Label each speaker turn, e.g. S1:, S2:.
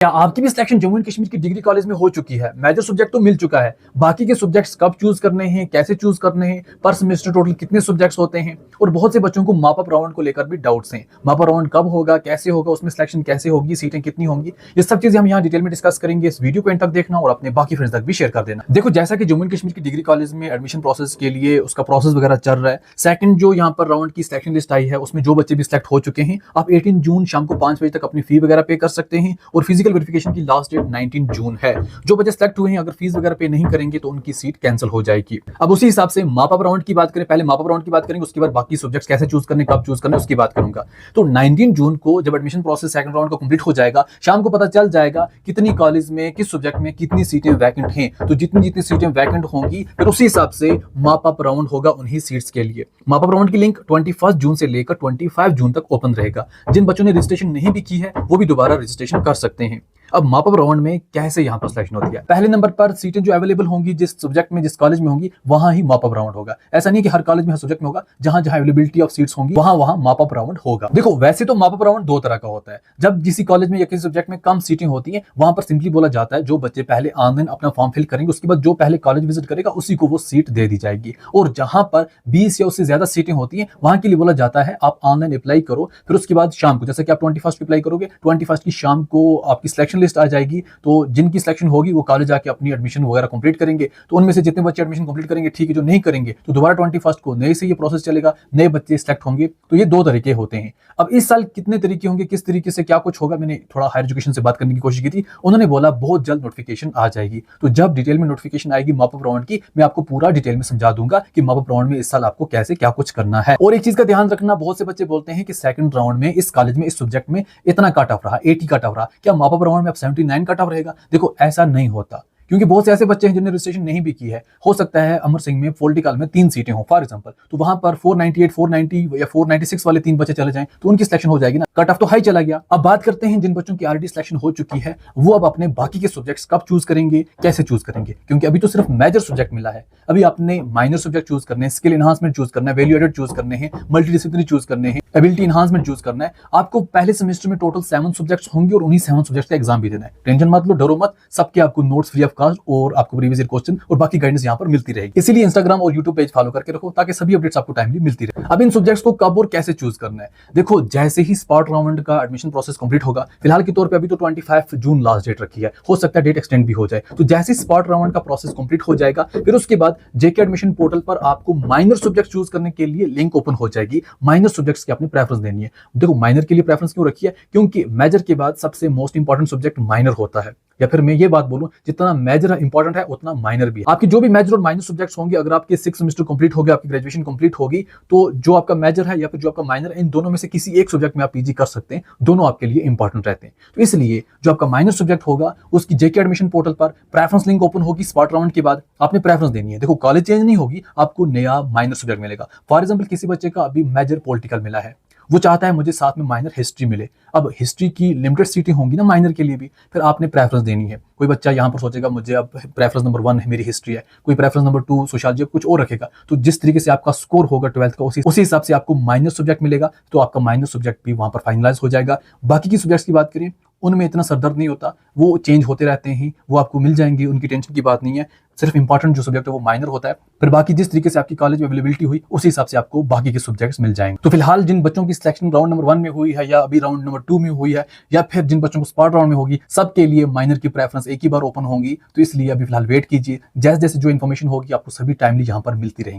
S1: क्या आपकी भी सिलेक्शन जम्मू एंड कश्मीर की डिग्री कॉलेज में हो चुकी है? मेजर सब्जेक्ट तो मिल चुका है, बाकी के सब्जेक्ट्स कब चूज करने हैं, कैसे चूज करने हैं, पर सेमेस्टर टोटल कितने सब्जेक्ट्स होते हैं, और बहुत से बच्चों को माप अप राउंड को लेकर भी डाउट्स हैं। माप अप राउंड कब होगा, कैसे होगा, उसमें सिलेक्शन कैसे होगी, सीटें कितनी होंगी, ये सब चीजें हम यहाँ डिटेल में डिस्कस करेंगे। इस वीडियो को एंड तक देखना और अपने बाकी फ्रेंड्स तक भी शेयर कर देना। देखो, जैसा कि जम्मू एंड कश्मीर की डिग्री कॉलेज में एडमिशन प्रोसेस के लिए उसका प्रोसेस वगैरह चल रहा है। सेकंड जो यहाँ पर राउंड की सिलेक्शन लिस्ट आई है, उसमें जो बच्चे भी सिलेक्ट हो चुके हैं, आप 18 जून शाम को 5 बजे तक अपनी फी वगैरह पे कर सकते हैं, और फिजिकल वेरिफिकेशन की लास्ट डेट 19 जून है। जो बच्चे सेलेक्ट हुए हैं, अगर फीस वगैरह पे नहीं करेंगे तो उनकी सीट कैंसिल हो जाएगी। अब उसी हिसाब से माप अप राउंड की बात करें, पहले माप अप राउंड की बात करेंगे, उसके बाद बाकी सब्जेक्ट्स कैसे चूज करने, कब चूज करने, उसकी बात करूंगा। तो 19 जून को जब एडमिशन प्रोसेस सेकंड राउंड का कंप्लीट हो जाएगा, शाम को पता चल जाएगा कितनी कॉलेज में किस सब्जेक्ट में कितनी सीटें वैकेंट हैं। तो जितनी जितनी सीटें वैकेंट होंगी, फिर उसी हिसाब से माप अप राउंड होगा उन्हीं सीट्स के लिए। माप अप राउंड की लिंक 21 जून से लेकर 25 जून तक ओपन रहेगा। जिन बच्चों ने रजिस्ट्रेशन नहीं भी की है, वो भी दोबारा रजिस्ट्रेशन कर सकते हैं। अब माप अप राउंड में कैसे यहाँ पर सिलेक्शन होती है? पहले नंबर पर सीटें जो अवेलेबल होंगी, जिस सब्जेक्ट में जिस कॉलेज में होंगी, वहां ही माप अप राउंड होगा। ऐसा नहीं कि हर कॉलेज में हर सब्जेक्ट में होगा, जहां जहां अवेलेबिलिटी ऑफ सीट्स होंगी वहां वहां माप अप राउंड होगा। देखो, वैसे तो माप अप राउंड दो तरह का होता है। जब किसी कॉलेज में या किसी सब्जेक्ट में कम सीटें होती हैं, वहां पर सिंपली बोला जाता है जो बच्चे पहले ऑनलाइन अपना फॉर्म फिल करेंगे, उसके बाद जो पहले कॉलेज विजिट करेगा उसी को वो सीट दे दी जाएगी। और जहां पर 20 या उससे ज्यादा सीटें होती हैं, वहां के लिए बोला जाता है आप ऑनलाइन अप्लाई करो, फिर उसके बाद शाम को, जैसे कि आप 21 को अप्लाई करोगे, 21 की शाम को आपकी सिलेक्शन लिस्ट आ जाएगी। तो जिनकी सिलेक्शन होगी वो कॉलेज आके अपनी एडमिशन वगैरह कंप्लीट करेंगे। तो उनमें से जितने बच्चे एडमिशन कंप्लीट करेंगे ठीक है, जो नहीं करेंगे तो दोबारा 21 को नए से ये प्रोसेस चलेगा, नए बच्चे सिलेक्ट होंगे। तो ये दो तरीके होते हैं। अब इस साल कितने तरीके होंगे, किस तरीके से क्या कुछ होगा, मैंने थोड़ा हायर एजुकेशन से बात करने की कोशिश की थी। उन्होंने बोला बहुत जल्द नोटिफिकेशन आ जाएगी। तो जब डिटेल में नोटिफिकेशन आएगी माप अप राउंड की, मैं आपको पूरा डिटेल में समझा दूंगा कि माप अप राउंड में इस साल आपको कैसे क्या कुछ करना है। और एक चीज का ध्यान रखना, बहुत से बच्चे बोलते हैं कि सेकंड राउंड में इस कॉलेज में इस सब्जेक्ट में इतना कट ऑफ रहा, 80 कट ऑफ रहा, क्या माप अप राउंड में अब 79 कट ऑफ रहेगा? देखो, ऐसा नहीं होता, क्योंकि बहुत से ऐसे बच्चे हैं जिन्होंने रजिस्ट्रेशन नहीं भी की है। हो सकता है अमर सिंह में पॉलिटिकल में 3 सीटें हो फॉर एग्जांपल, तो वहां पर 498, 490 या 496 वाले 3 बच्चे चले जाएं तो उनकी सिलेक्शन हो जाएगी ना, कट ऑफ तो हाई चला गया। अब बात करते हैं जिन बच्चों की ऑलरेडी सिलेक्शन हो चुकी है, वो अब अपने बाकी के सब्जेक्ट्स कब चूज करेंगे, कैसे चूज करेंगे, क्योंकि अभी तो सिर्फ मेजर सब्जेक्ट मिला है। अभी आपने माइनर सब्जेक्ट चूज करने हैं, स्किल एनहांसमेंट चूज करना है, वैल्यू एडेड चूज करने हैं, मल्टीडिसिप्लिनरी चूज करने हैं, एबिलिटी एनहांसमेंट चूज करना है। आपको पहले सेमेस्टर में टोटल 7 सब्जेक्ट्स होंगे और उन्हीं 7 सब्जेक्ट्स का एग्जाम भी देना है। टेंशन मत लो, डरो मत, सबके आपको नोट्स फ्री ऑफ कॉस्ट और आपको प्रीवियस ईयर क्वेश्चन और बाकी गाइडेंस यहां पर मिलती रहेगी। इसीलिए इंस्टाग्राम और यूट्यूब पेज फॉलो करके रखो ताकि सभी अपडेट्स आपको टाइमली मिलती रहे। अब इन सब्जेक्ट्स को कब और कैसे चूज करना है? देखो, जैसे ही स्पॉट राउंड का एडमिशन प्रोसेस कंप्लीट होगा, फिलहाल के तौर पे अभी तो 25 जून लास्ट डेट रखी है, हो सकता है डेट एक्सटेंड भी हो जाए। तो जैसे स्पॉट राउंड का प्रोसेस कंप्लीट हो जाएगा, फिर उसके बाद जेके एडमिशन पोर्टल पर आपको माइनर सब्जेक्ट चूज करने के लिए लिंक ओपन हो जाएगी। माइनर सब्जेक्ट्स की आपने प्रेफरेंस देनी है। देखो, माइनर के लिए प्रेफरेंस क्यों रखी है? क्योंकि मेजर के बाद सबसे मोस्ट इंपॉर्टेंट सब्जेक्ट माइनर होता है। या फिर मैं ये बात बोलूं, जितना मेजर इंपॉर्टेंट है उतना माइनर भी है। आपकी जो भी मेजर और माइनर सब्जेक्ट्स होंगे, अगर आपके 6 सेमेस्टर कंप्लीट हो गए, आपकी ग्रेजुएशन कंप्लीट होगी, तो जो आपका मेजर है या फिर जो आपका माइनर है, इन दोनों में से किसी एक सब्जेक्ट में आप पीजी कर सकते हैं। दोनों आपके लिए इंपॉर्टेंट रहते हैं। तो इसलिए जो आपका माइनर सब्जेक्ट होगा, उसकी जेके एडमिशन पोर्टल पर प्रेफरेंस लिंक ओपन होगी। स्पॉट राउंड के बाद आपने प्रेफरेंस देनी है। देखो, कॉलेज चेंज नहीं होगी, आपको नया माइनर सब्जेक्ट मिलेगा। फॉर एग्जाम्पल, किसी बच्चे का अभी मेजर पॉलिटिकल मिला है, वो चाहता है मुझे साथ में माइनर हिस्ट्री मिले। अब हिस्ट्री की लिमिटेड सीटें होंगी ना माइनर के लिए भी, फिर आपने प्रेफरेंस देनी है। कोई बच्चा यहाँ पर सोचेगा मुझे अब प्रेफरेंस नंबर 1 मेरी हिस्ट्री है, कोई प्रेफरेंस नंबर 2 सोशियोलॉजी, कुछ और रखेगा। तो जिस तरीके से आपका स्कोर होगा 12th का, उसी हिसाब से आपको माइनर सब्जेक्ट मिलेगा। तो आपका माइनर सब्जेक्ट भी वहां पर फाइनलाइज हो जाएगा। बाकी की सब्जेक्ट्स की बात करें, उनमें इतना सरदर्द नहीं होता, वो चेंज होते रहते हैं, वो आपको मिल जाएंगे, उनकी टेंशन की बात नहीं है। सिर्फ इंपॉर्टेंट जो सब्जेक्ट है वो माइनर होता है। फिर बाकी जिस तरीके से आपकी कॉलेज में अवेलेबिलिटी हुई, उसी हिसाब से आपको बाकी के सब्जेक्ट्स मिल जाएंगे। तो फिलहाल जिन बच्चों की सिलेक्शन राउंड नंबर 1 में हुई है, या अभी राउंड नंबर 2 में हुई है, या फिर जिन बच्चों को स्पॉट राउंड में होगी, सबके लिए माइनर की प्रेफरेंस एक ही बार ओपन होंगी। तो इसलिए अभी फिलहाल वेट कीजिए, जैसे जैसे जो इन्फॉर्मेशन होगी आपको सभी टाइमली यहाँ पर मिलती रहेंगी।